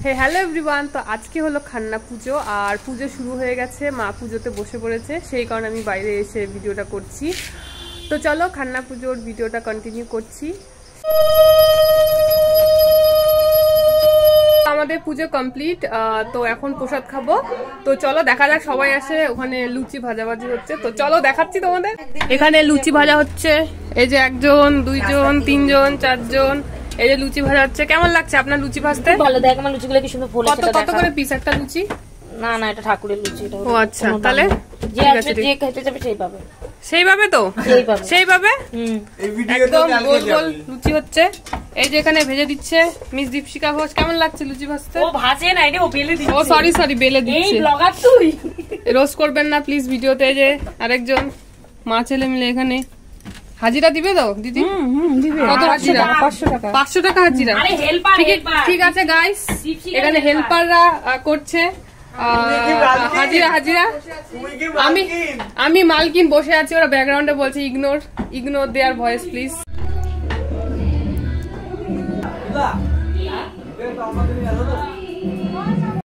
Hello everyone, তো আজকে হলো খান্না পুজো আর পুজো শুরু হয়ে গেছে। মা পুজোতে বসে পড়েছে, সেই কারণে আমি বাইরে এসে ভিডিওটা করছি। তো চলো খান্না পুজোর ভিডিওটা কন্টিনিউ করছি। আমাদের পুজো কমপ্লিট, তো এখন প্রসাদ খাবো। তো চলো দেখা যাক, সবাই আসে। ওখানে লুচি ভাজাভাজি হচ্ছে, তো চলো দেখাচ্ছি তোমাদের। এখানে লুচি ভাজা হচ্ছে, এই যে একজন, দুইজন, তিনজন, চারজন, এই যে লুচি ভাজা হচ্ছে। কেমন লাগছে আপনার লুচি ভাজতে? ভালো। দেখ আমার লুচিগুলো কি সুন্দর ফুলেছে। কত করে পিস একটা লুচি? না না, এটা ঠাকুরের লুচি। এটা ও আচ্ছা, তাহলে যে আসবে যে খেতে যাবে সেই পাবে। সেইভাবে তো সেইভাবে একদম গোল গোল লুচি হচ্ছে। এই যে এখানে ভেজে দিচ্ছে মিস দীপশিকা ঘোষ। কেমন লাগছে লুচি ভাজতে? ও ভাজে না, এটা ও বেলে দিচ্ছে। ও সরি বেলে দিচ্ছে। এই ব্লগার তুই রোজ করবেন না প্লিজ ভিডিওতে। এই যে আরেকজন মা ছেলে মিলে এখানে হাজিরা দিবে তো দিদি? কত হাজিরা? 500 টাকা হাজিরা। আরে হেল্পার ঠিক আছে গাইস, এখানে হেল্পাররা করছে হাজিরা। আমি মালকিন বসে আছি, ওরা ব্যাকগ্রাউন্ডে বলছে ইগনোর দেয়ার ভয়েস প্লিজ।